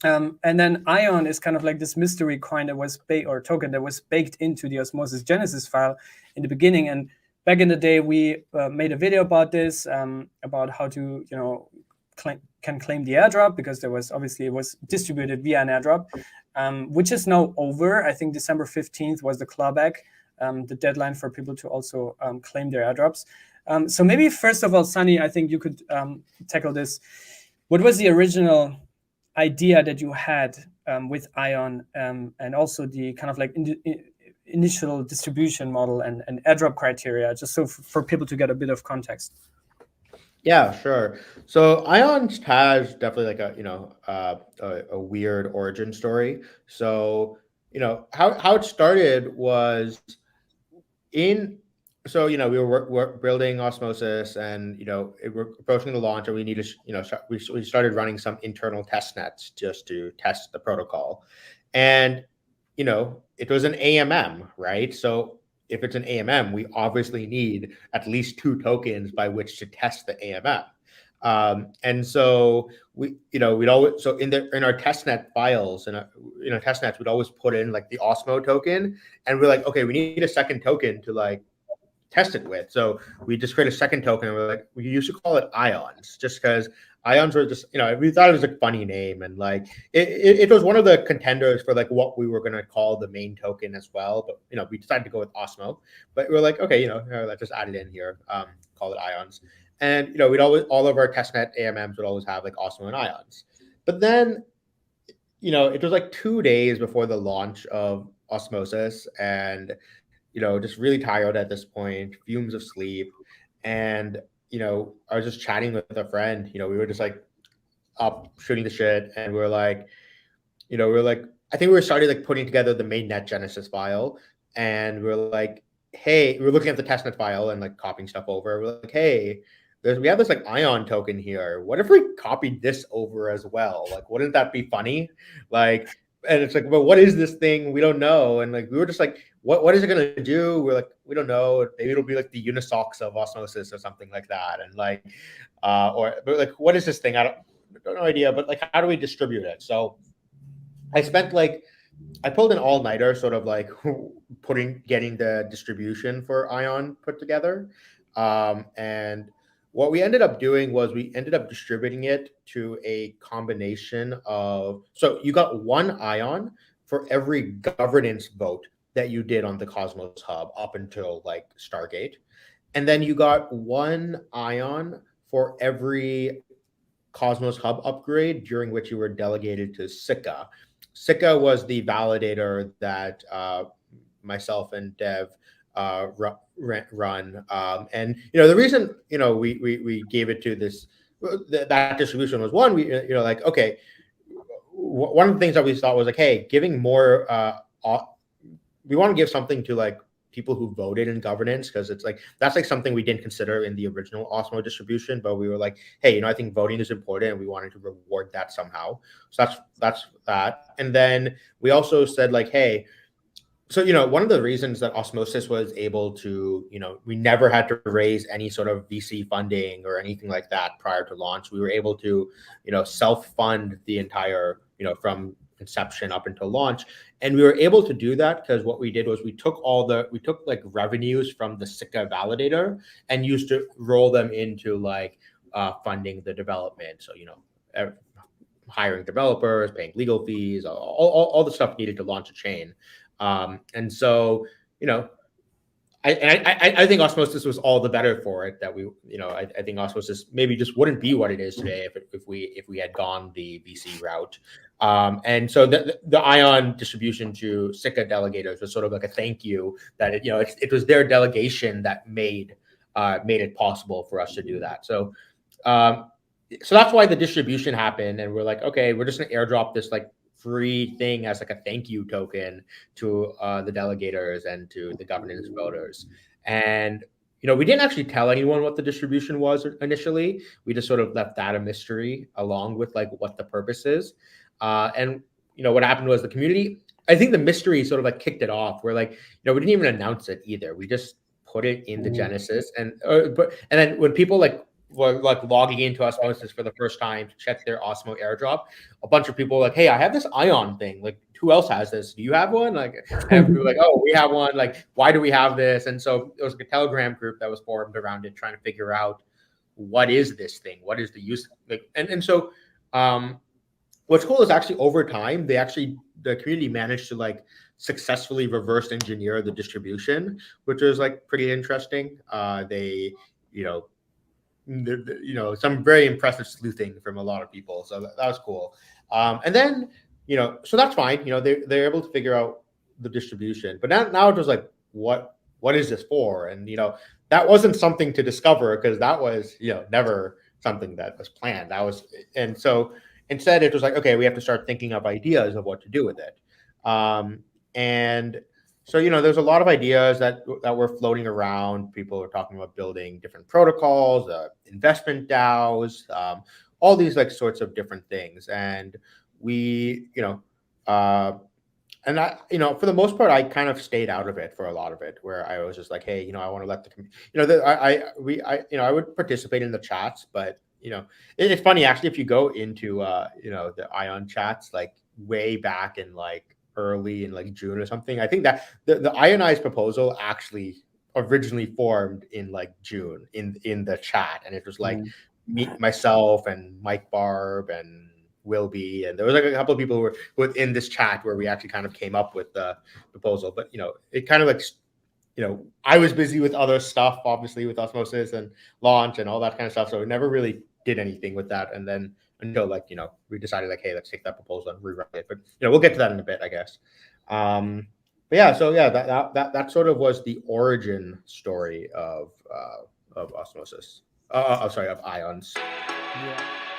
And then Ion is kind of like this mystery coin that was or token that was baked into the Osmosis Genesis file in the beginning. And back in the day, we made a video about this, about how to, claim the airdrop, because there was obviously it was distributed via an airdrop, which is now over. I think December 15th was the clawback, the deadline for people to also claim their airdrops. So maybe first of all, Sunny, I think you could tackle this. What was the original idea that you had with Ion, and also the kind of like initial distribution model and airdrop criteria, just so for people to get a bit of context? Yeah, sure. So Ion has definitely like a weird origin story. So how it started was in so we were building Osmosis, and we're approaching the launch, and we need to we started running some internal test nets just to test the protocol, and it was an AMM, right? So if it's an AMM, we obviously need at least 2 tokens by which to test the AMM. And so we'd always, so in our testnet files and in our testnets, we'd always put in like the OSMO token, and we're like, okay, we need a second token to like test it with. So we just create a second token, and we're like, we used to call it ions, just because ions were just, we thought it was a funny name, and like it was one of the contenders for like what we were going to call the main token as well. But we decided to go with OSMO. But we are like, okay, let's just add it in here, call it ions. And we'd always, all of our testnet AMMs would always have like OSMO and ions. But then it was like 2 days before the launch of Osmosis, and just really tired at this point, fumes of sleep. And I was just chatting with a friend. We were just like up shooting the shit, and we were like, I think we were starting like putting together the mainnet Genesis file, and we were like, hey, we were looking at the testnet file and like copying stuff over. We're like, hey, we have this like Ion token here. What if we copied this over as well? Like, wouldn't that be funny? Like, and it's like, well, what is this thing? We don't know. And like, we were just like, what is it going to do? We're like, we don't know. Maybe it'll be like the Unisocks of Osmosis or something like that. And like, but like, what is this thing? I don't know idea, but like, how do we distribute it? So I pulled an all-nighter, sort of like getting the distribution for Ion put together. And what we ended up doing was we ended up distributing it to a combination of, so you got 1 Ion for every governance vote that you did on the Cosmos Hub up until like Stargate. And then you got 1 Ion for every Cosmos Hub upgrade during which you were delegated to Sika. Sika was the validator that myself and Dev run. And the reason we gave it to this that distribution was, one, we like, okay, one of the things that we thought was like, hey, giving more we want to give something to like people who voted in governance, because it's like that's like something we didn't consider in the original Osmo distribution, but we were like, hey, I think voting is important, and we wanted to reward that somehow. So that's that. And then we also said like, hey, so one of the reasons that Osmosis was able to, we never had to raise any sort of VC funding or anything like that prior to launch. We were able to self-fund the entire from inception up until launch. And we were able to do that because what we did was we took like revenues from the Sika validator and used to roll them into like funding the development. So hiring developers, paying legal fees, all the stuff needed to launch a chain. And so I think Osmosis was all the better for it. That I think Osmosis maybe just wouldn't be what it is today if we had gone the VC route. And so the Ion distribution to Sika delegators was sort of like a thank you that it was their delegation that made it possible for us to do that. So that's why the distribution happened, and we're like, okay, we're just gonna airdrop this like free thing as like a thank you token to the delegators and to the governance voters. And we didn't actually tell anyone what the distribution was initially. We just sort of left that a mystery, along with like what the purpose is. And what happened was the community, I think the mystery sort of like kicked it off. We're like, we didn't even announce it either. We just put it in the Genesis, and then when people like were like logging into Osmosis for the first time to check their Osmo airdrop, a bunch of people were like, hey, I have this Ion thing. Like, who else has this? Do you have one? Like, and people were like, oh, we have one. Like, why do we have this? And so it was like a Telegram group that was formed around it, trying to figure out what is this thing? What is the use? Like, and so what's cool is actually over time, the community managed to like successfully reverse engineer the distribution, which was like pretty interesting. They, you know, some very impressive sleuthing from a lot of people. So that was cool. And then, you know, so that's fine. You know, they're able to figure out the distribution, but now it was like, what is this for? And, you know, that wasn't something to discover because that was, you know, never something that was planned. And so instead it was like, okay, we have to start thinking of ideas of what to do with it. And so, you know, there's a lot of ideas that were floating around. People were talking about building different protocols, investment DAOs, all these like sorts of different things. And we, you know, and I, you know, for the most part, I kind of stayed out of it for a lot of it, where I was just like, hey, you know, I want to let the, you know, you know, I would participate in the chats, but you know, it's funny actually if you go into, you know, the Ion chats like way back in like early in like June or something. I think that the ionized proposal actually originally formed in like June in the chat, and it was like me, myself, and Mike Barb, and Wilby, and there was like a couple of people who were within this chat where we actually kind of came up with the proposal. But you know, it kind of like, you know, I was busy with other stuff, obviously with Osmosis and launch and all that kind of stuff, so we never really did anything with that. And then until like, you know, we decided like, hey, let's take that proposal and rewrite it. But you know, we'll get to that in a bit, I guess. But yeah, so yeah, that sort of was the origin story of Osmosis. Sorry, of Ions. Yeah.